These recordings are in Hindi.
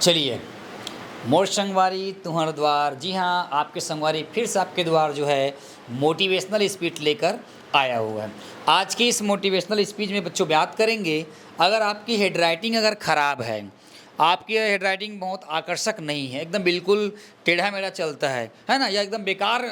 चलिए, मोर संगवारी तुम्हारा द्वार। जी हाँ, आपके संगवारी फिर से आपके द्वार जो है मोटिवेशनल स्पीच लेकर आया हुआ है। आज की इस मोटिवेशनल स्पीच में बच्चों बात करेंगे, अगर आपकी हेडराइटिंग अगर ख़राब है, आपकी हेडराइटिंग बहुत आकर्षक नहीं है, एकदम बिल्कुल टेढ़ा मेढ़ा चलता है ना, या एकदम बेकार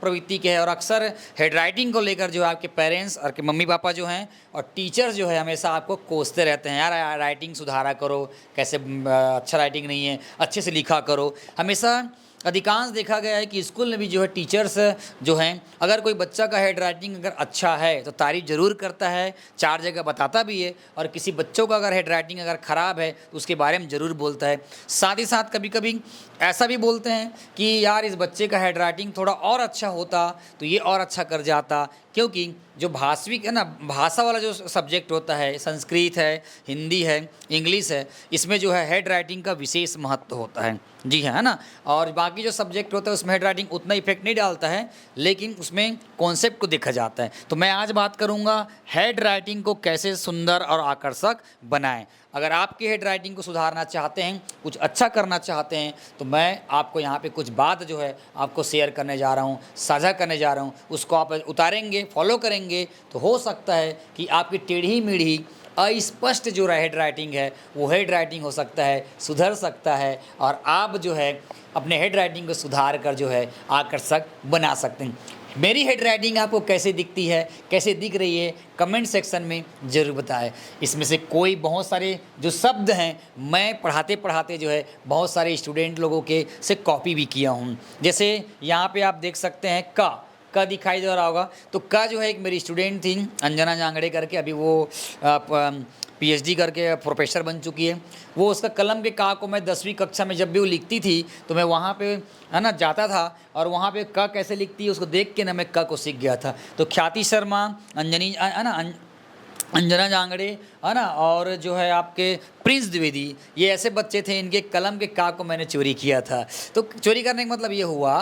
प्रवृत्ति के है, और अक्सर हेडराइटिंग को लेकर जो है आपके पेरेंट्स और के मम्मी पापा जो हैं और टीचर्स जो है हमेशा आपको कोसते रहते हैं, यार राइटिंग सुधारा करो, कैसे अच्छा राइटिंग नहीं है, अच्छे से लिखा करो। हमेशा अधिकांश देखा गया है कि स्कूल में भी जो है टीचर्स जो हैं, अगर कोई बच्चा का हैंड राइटिंग अगर अच्छा है तो तारीफ ज़रूर करता है, 4 जगह बताता भी है, और किसी बच्चों का अगर हैंड राइटिंग अगर ख़राब है तो उसके बारे में ज़रूर बोलता है। साथ ही साथ कभी कभी ऐसा भी बोलते हैं कि यार इस बच्चे का हैंड राइटिंग थोड़ा और अच्छा होता तो ये और अच्छा कर जाता, क्योंकि जो भाषविक है ना, भाषा वाला जो सब्जेक्ट होता है, संस्कृत है, हिंदी है, इंग्लिश है, इसमें जो है हैंड राइटिंग का विशेष महत्व होता है। जी हाँ, है ना। और बाकी जो सब्जेक्ट होता है उसमें हैंड राइटिंग उतना इफेक्ट नहीं डालता है, लेकिन उसमें कॉन्सेप्ट को देखा जाता है। तो मैं आज बात करूँगा हैंड राइटिंग को कैसे सुंदर और आकर्षक बनाएं। अगर आपकी हैंड राइटिंग को सुधारना चाहते हैं, कुछ अच्छा करना चाहते हैं, तो मैं आपको यहाँ पे कुछ बात जो है आपको शेयर करने जा रहा हूँ, साझा करने जा रहा हूँ। उसको आप उतारेंगे, फॉलो करेंगे तो हो सकता है कि आपकी टेढ़ी मेढ़ी अस्पष्ट जो हैंड राइटिंग है वो हैंड राइटिंग हो सकता है सुधर सकता है, और आप जो है अपने हैंड राइटिंग को सुधार कर जो है आकर्षक बना सकते हैं। मेरी हैंड राइटिंग आपको कैसे दिखती है, कैसे दिख रही है, कमेंट सेक्शन में ज़रूर बताएं। इसमें से कोई बहुत सारे जो शब्द हैं मैं पढ़ाते पढ़ाते जो है बहुत सारे स्टूडेंट लोगों के से कॉपी भी किया हूँ। जैसे यहाँ पे आप देख सकते हैं का दिखाई दे रहा होगा, तो का जो है एक मेरी स्टूडेंट थी अंजना जांगड़े करके, अभी वो पीएचडी करके प्रोफेसर बन चुकी है। वो उसका कलम के का को मैं 10वीं कक्षा में जब भी वो लिखती थी तो मैं वहाँ पे है ना जाता था, और वहाँ पे क कैसे लिखती है उसको देख के ना मैं क को सीख गया था। तो ख्याति शर्मा, अंजनी है ना, अंजना जांगड़े है ना, और जो है आपके प्रिंस द्विवेदी, ये ऐसे बच्चे थे, इनके कलम के का को मैंने चोरी किया था। तो चोरी करने का मतलब ये हुआ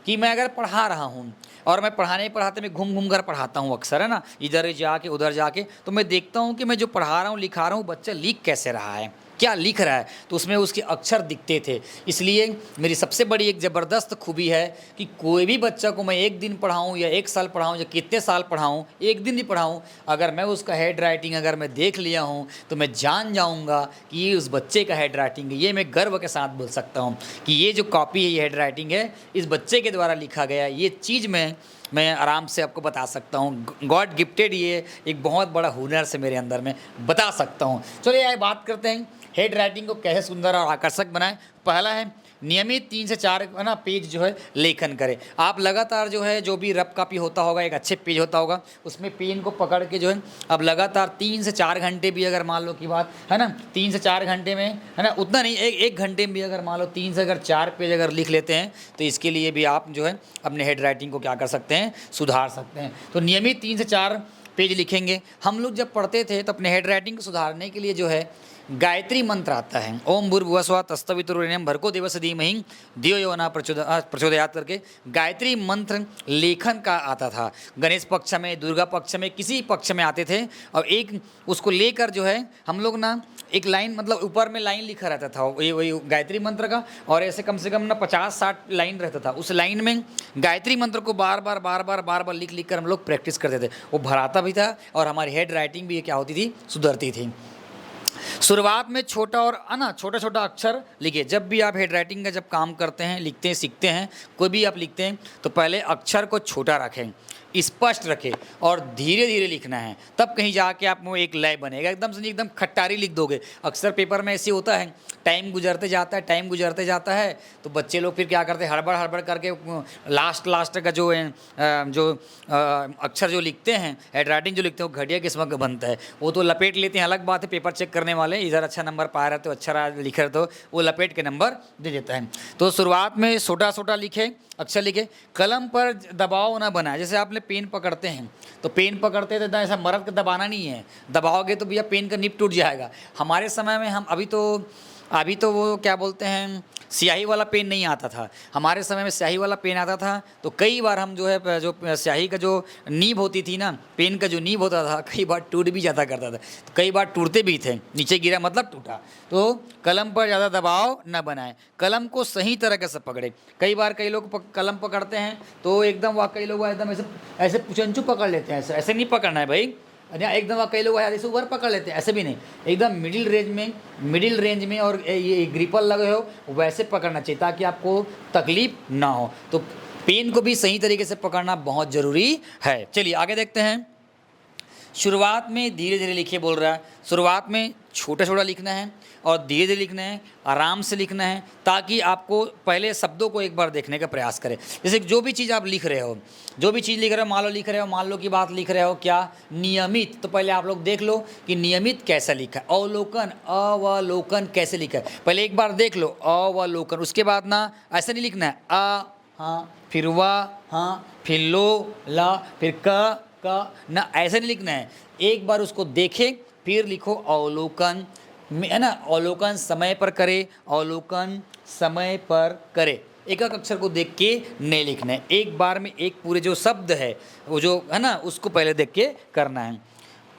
कि मैं अगर पढ़ा रहा हूँ और मैं पढ़ाते में घूम घूम कर पढ़ाता हूँ अक्सर, है ना, इधर जाके उधर जाके, तो मैं देखता हूँ कि मैं जो पढ़ा रहा हूँ लिखा रहा हूँ बच्चा लिख कैसे रहा है, क्या लिख रहा है, तो उसमें उसके अक्षर दिखते थे। इसलिए मेरी सबसे बड़ी एक ज़बरदस्त खूबी है कि कोई भी बच्चा को मैं 1 दिन पढ़ाऊँ या 1 साल पढ़ाऊँ या कितने साल पढ़ाऊँ, 1 दिन ही पढ़ाऊँ, अगर मैं उसका हैंड राइटिंग अगर मैं देख लिया हूँ तो मैं जान जाऊँगा कि ये उस बच्चे का हैंड राइटिंग है। ये मैं गर्व के साथ बोल सकता हूँ कि ये जो कॉपी है, ये हैंड राइटिंग है, इस बच्चे के द्वारा लिखा गया। ये चीज़ मैं आराम से आपको बता सकता हूँ, गॉड गिफ्टेड ये एक बहुत बड़ा हुनर से मेरे अंदर में बता सकता हूँ। चलिए आइए बात करते हैं हैंड राइटिंग को कैसे सुंदर और आकर्षक बनाएं। पहला है नियमित 3 से 4 है ना पेज जो है लेखन करें। आप लगातार जो है जो भी रफ कॉपी होता होगा, एक अच्छे पेज होता होगा, उसमें पेन को पकड़ के जो है अब लगातार 3 से 4 घंटे भी अगर मान लो की बात है ना, 3 से 4 घंटे में है ना, उतना नहीं, एक घंटे में भी अगर मान लो 3 से अगर 4 पेज अगर लिख लेते हैं तो इसके लिए भी आप जो है अपने हैंड राइटिंग को क्या कर सकते हैं, सुधार सकते हैं। तो नियमित 3 से 4 पेज लिखेंगे। हम लोग जब पढ़ते थे तो अपने हैंड राइटिंग को सुधारने के लिए जो है गायत्री मंत्र आता है, ओम भूर्भुवस्सुवः तत्सवितुर्वरेण्यं भर्गो देवस्य धीमहि धियो यो न प्रचोदयात् करके गायत्री मंत्र लेखन का आता था। गणेश पक्ष में, दुर्गा पक्ष में, किसी पक्ष में आते थे, और एक उसको लेकर जो है हम लोग ना एक लाइन, मतलब ऊपर में लाइन लिखा रहता था वही गायत्री मंत्र का, और ऐसे कम से कम ना 50-60 लाइन रहता था। उस लाइन में गायत्री मंत्र को बार बार लिख कर हम लोग प्रैक्टिस करते थे। वो भराता भी था और हमारी हैंड राइटिंग भी क्या होती थी, सुधरती थी। शुरुआत में छोटा और छोटा छोटा अक्षर लिखिए। जब भी आप हैंड राइटिंग का जब काम करते हैं, लिखते हैं, सीखते हैं, कोई भी आप लिखते हैं तो पहले अक्षर को छोटा रखें, स्पष्ट रखें, और धीरे धीरे लिखना है, तब कहीं जाके आप वो एक लय बनेगा। एकदम से एकदम खट्टारी लिख दोगे, अक्सर पेपर में ऐसे होता है, टाइम गुजरते जाता है तो बच्चे लोग फिर क्या करते हैं, हड़बड़ करके लास्ट का जो अक्षर जो लिखते हैं, हैंड राइटिंग जो लिखते हैं, वो घटिया किस्म का बनता है। वो तो लपेट लेते हैं, अलग बात है, पेपर चेक करने वाले इधर अच्छा नंबर पा रहे तो अच्छा लिख रहे तो वो लपेट के नंबर दे देता है। तो शुरुआत में छोटा लिखे, अक्षर लिखे, कलम पर दबाव ना बनाए। जैसे आपने पेन पकड़ते हैं तो पेन पकड़ते थे ऐसा मरद का दबाना नहीं है, दबाओगे तो भैया पेन का निब टूट जाएगा। हमारे समय में हम अभी तो वो क्या बोलते हैं, स्याही वाला पेन नहीं आता था। हमारे समय में स्याही वाला पेन आता था, तो कई बार हम जो है जो स्याही का जो नीब होती थी ना, पेन का जो नीब होता था, कई बार टूट भी जाता करता था, तो कई बार टूटते भी थे, नीचे गिरा मतलब टूटा। तो कलम पर ज़्यादा दबाव न बनाएं, कलम को सही तरीके से पकड़े। कई बार कई लोग कलम पकड़ते हैं तो एकदम वह कई लोग एकदम ऐसे ऐसे पुचंचू पकड़ लेते हैं, ऐसे ऐसे नहीं पकड़ना है भाई। एकदम कई लोग ऐसे ऊपर पकड़ लेते हैं, ऐसे भी नहीं, एकदम मिडिल रेंज में और ये ग्रिपर लगे हो वैसे पकड़ना चाहिए, ताकि आपको तकलीफ ना हो। तो पेन को भी सही तरीके से पकड़ना बहुत ज़रूरी है। चलिए आगे देखते हैं। शुरुआत में धीरे धीरे लिखिए बोल रहा है। शुरुआत में छोटा छोटा लिखना है और धीरे धीरे लिखना है, आराम से लिखना है, ताकि आपको पहले शब्दों को एक बार देखने का प्रयास करें। जैसे जो भी चीज़ आप लिख रहे हो, जो भी चीज़ लिख रहे हो, मान लो की बात लिख रहे हो क्या, नियमित, तो पहले आप लोग देख लो कि नियमित कैसा लिखा है। अवलोकन, अवलोकन कैसे लिखा है, पहले एक बार देख लो अवलोकन। उसके बाद ना ऐसा नहीं लिखना है हाँ, फिर वाह हाँ, फिर लो ला, फिर क ना, ऐसा नहीं लिखना है। एक बार उसको देखें फिर लिखो अवलोकन, है ना। अवलोकन समय पर करे, अवलोकन समय पर करे। एक एक अक्षर को देख के नहीं लिखना है, एक बार में एक पूरे जो शब्द है वो जो है ना उसको पहले देख के करना है।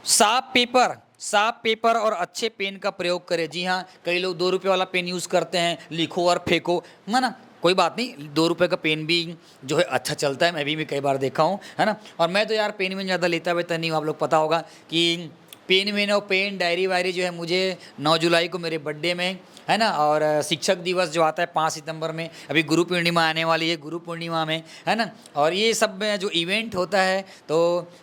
साफ पेपर और अच्छे पेन का प्रयोग करें। जी हाँ, कई लोग 2 रुपये वाला पेन यूज़ करते हैं, लिखो और फेंको, है ना। कोई बात नहीं, 2 रुपये का पेन भी जो है अच्छा चलता है, मैं भी कई बार देखा हूँ, है ना। और मैं तो यार पेन में ज़्यादा लेता वेता नहीं हूँ। आप लोग पता होगा कि पेन डायरी वायरी जो है मुझे 9 जुलाई को मेरे बर्थडे में, है ना, और शिक्षक दिवस जो आता है 5 सितंबर में, अभी गुरु पूर्णिमा आने वाली है, गुरु पूर्णिमा में, है ना, और ये सब में जो इवेंट होता है तो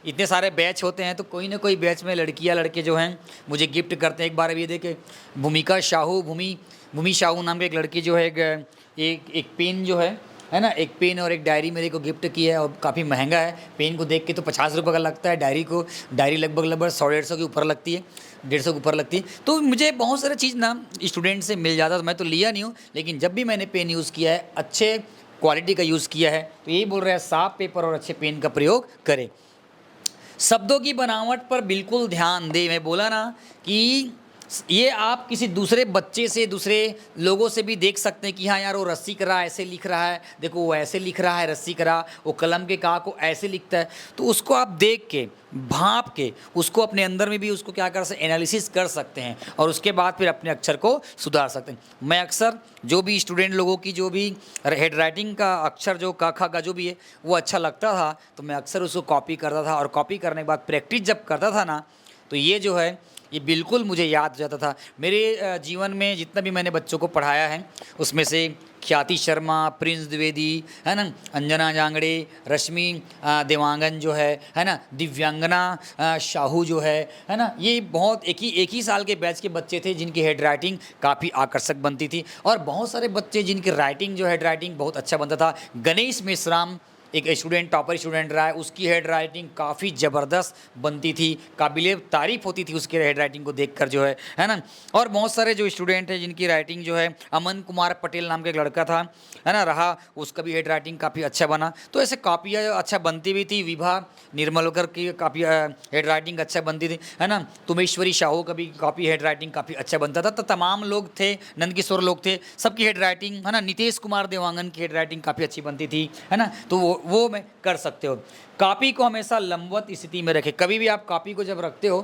इतने सारे बैच होते हैं, तो कोई ना कोई बैच में लड़कियां लड़के जो हैं मुझे गिफ्ट करते हैं। एक बार अभी देखे भूमि शाहू नाम की एक लड़की जो है एक पेन जो है ना, एक पेन और एक डायरी मेरे को गिफ्ट की है, और काफ़ी महंगा है। पेन को देख के तो 50 रुपये का लगता है, डायरी लगभग 100-150 के ऊपर लगती है, 150 के ऊपर लगती है। तो मुझे बहुत सारा चीज़ ना स्टूडेंट से मिल जाता, तो मैं तो लिया नहीं हूँ, लेकिन जब भी मैंने पेन यूज़ किया है, अच्छे क्वालिटी का यूज़ किया है, तो यही बोल रहा है साफ पेपर और अच्छे पेन का प्रयोग करें। शब्दों की बनावट पर बिल्कुल ध्यान दें। मैं बोला ना कि ये आप किसी दूसरे बच्चे से, दूसरे लोगों से भी देख सकते हैं कि हाँ यार वो रस्सी करा ऐसे लिख रहा है, देखो वो ऐसे लिख रहा है रस्सी करा, वो कलम के का को ऐसे लिखता है। तो उसको आप देख के, भाप के, उसको अपने अंदर में भी उसको क्या कर सकते, एनालिसिस कर सकते हैं, और उसके बाद फिर अपने अक्षर को सुधार सकते हैं। मैं अक्सर जो भी स्टूडेंट लोगों की जो भी हेड राइटिंग का अक्षर जो क ख का जो भी है वो अच्छा लगता था, तो मैं अक्सर उसको कॉपी करता था, और कॉपी करने के बाद प्रैक्टिस जब करता था ना, तो ये जो है ये बिल्कुल मुझे याद हो जाता था। मेरे जीवन में जितना भी मैंने बच्चों को पढ़ाया है उसमें से ख्याति शर्मा, प्रिंस द्विवेदी, है ना, अंजना जांगड़े, रश्मि देवांगन जो है ना, दिव्यांगना शाहू जो है ना, ये बहुत एक ही साल के बैच के बच्चे थे जिनकी हेड राइटिंग काफ़ी आकर्षक बनती थी, और बहुत सारे बच्चे जिनकी राइटिंग जो हेड राइटिंग बहुत अच्छा बनता था। गणेश मेश्राम एक स्टूडेंट, टॉपर स्टूडेंट रहा है, उसकी हेड राइटिंग काफ़ी ज़बरदस्त बनती थी, काबिले तारीफ़ होती थी उसके हेड राइटिंग को देखकर जो है ना। और बहुत सारे जो स्टूडेंट हैं जिनकी राइटिंग जो है, अमन कुमार पटेल नाम का एक लड़का था, है ना, रहा, उसका भी हेड राइटिंग काफ़ी अच्छा बना। तो ऐसे कापियाँ अच्छा बनती भी थी। विभा निर्मलकर की काफ़ी हेड राइटिंग अच्छा बनती थी, है ना। तुमेश्वरी शाहू का भी काफ़ी हेड राइटिंग काफ़ी अच्छा बनता था। तो तमाम लोग थे, नंदकिशोर लोग थे, सबकी हेड राइटिंग, है ना। नितेश कुमार देवांगन की हेड राइटिंग काफ़ी अच्छी बनती थी, है ना। तो वो मैं कर सकते हो। कॉपी को हमेशा लंबवत स्थिति में रखें। कभी भी आप कॉपी को जब रखते हो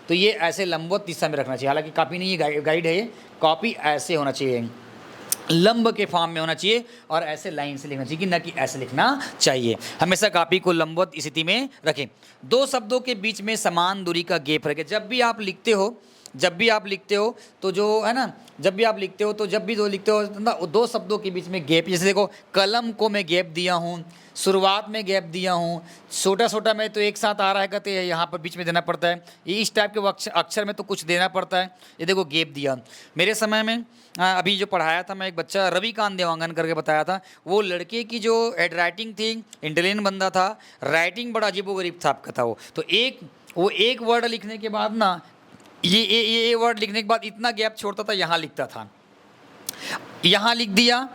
तो ये ऐसे लंबवत दिशा में रखना चाहिए। हालांकि कॉपी नहीं, ये गाइड है, ये कॉपी ऐसे होना चाहिए, लंब के फॉर्म में होना चाहिए, और ऐसे लाइन से लिखना चाहिए, कि न कि ऐसे लिखना चाहिए। हमेशा कॉपी को लंबवत स्थिति में रखें। 2 शब्दों के बीच में समान दूरी का गैप रखें। जब भी आप लिखते हो तो जो है ना, जब भी लिखते हो ना, 2 शब्दों के बीच में गैप, जैसे देखो कलम को मैं गैप दिया हूँ, शुरुआत में गैप दिया हूँ, छोटा में तो एक साथ आ रहा है, कहते हैं यहाँ पर बीच में देना पड़ता है, इस टाइप के अक्षर में तो कुछ देना पड़ता है। ये देखो गैप दिया। मेरे समय में अभी जो पढ़ाया था, मैं एक बच्चा रविकांत देवांगन करके बताया था, वो लड़के की जो हेड राइटिंग थी, इंटेलिजेंट बंदा था, राइटिंग बड़ा अजीबोगरीब था आपका था वो। तो एक वर्ड लिखने के बाद ना, ये वर्ड लिखने के बाद इतना गैप छोड़ता था, यहाँ लिखता था, यहाँ लिख दिया,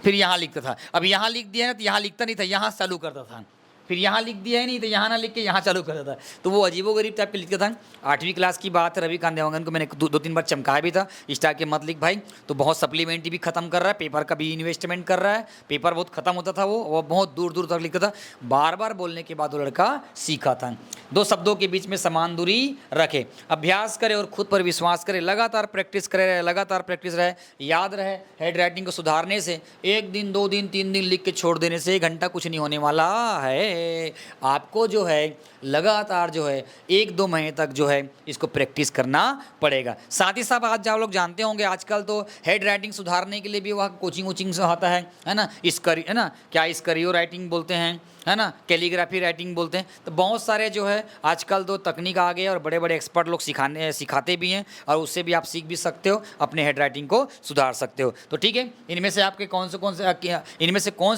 फिर यहाँ लिखता था। अब यहाँ लिख दिया ना तो यहाँ लिखता नहीं था, यहाँ चालू करता था, फिर यहाँ लिख दिया है नहीं तो यहाँ ना लिख के यहाँ चालू कर देता है, तो वो अजीबोगरीब टाइप के लिखता था। 8वीं क्लास की बात है, रवि कांदेवांगन को मैंने दो तीन बार चमकाया भी था, स्टार के मत लिख भाई। तो बहुत सप्लीमेंट्री भी खत्म कर रहा है, पेपर का भी इन्वेस्टमेंट कर रहा है, पेपर बहुत खत्म होता था, वो बहुत दूर दूर तक लिखता था। बार बार बोलने के बाद वो लड़का सीखा था। 2 शब्दों के बीच में समान दूरी रखे, अभ्यास करे और खुद पर विश्वास करे, लगातार प्रैक्टिस करे, लगातार प्रैक्टिस रहे, याद रहे हैंड राइटिंग को सुधारने से 1 दिन 2 दिन 3 दिन लिख के छोड़ देने से 1 घंटा कुछ नहीं होने वाला है। आपको जो है लगातार जो है 1-2 महीने तक जो है इसको प्रैक्टिस करना पड़ेगा। साथ ही साथ आज आप लोग जानते होंगे आजकल तो हैंड राइटिंग सुधारने के लिए भी वह कोचिंग वोचिंग से आता है ना, है ना, क्या स्करियो राइटिंग बोलते हैं, है ना, कैलीग्राफी राइटिंग बोलते हैं। तो बहुत सारे जो है आजकल तो तकनीक आ गए और बड़े बड़े एक्सपर्ट लोग सिखाते भी हैं, और उससे भी आप सीख भी सकते हो, अपने हैंड राइटिंग को सुधार सकते हो। तो ठीक है, इनमें से आपके कौन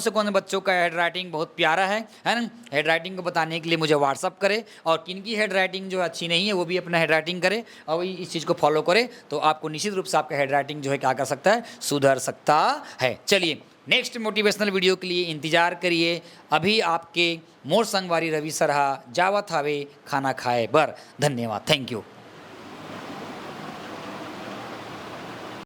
से बच्चों का हैंड राइटिंग बहुत प्यारा है ना, हैंड राइटिंग को बताने के लिए मुझे व्हाट्सअप करे, और किनकी हैंड राइटिंग जो अच्छी नहीं है वो भी अपना हैंड राइटिंग करे और इस चीज़ को फॉलो करे, तो आपको निश्चित रूप से आपका हैंड राइटिंग जो है क्या कर सकता है, सुधर सकता है। चलिए नेक्स्ट मोटिवेशनल वीडियो के लिए इंतजार करिए। अभी आपके मोर संगवारी रवि सरहा जावत हावे खाना खाए बर। धन्यवाद, थैंक यू।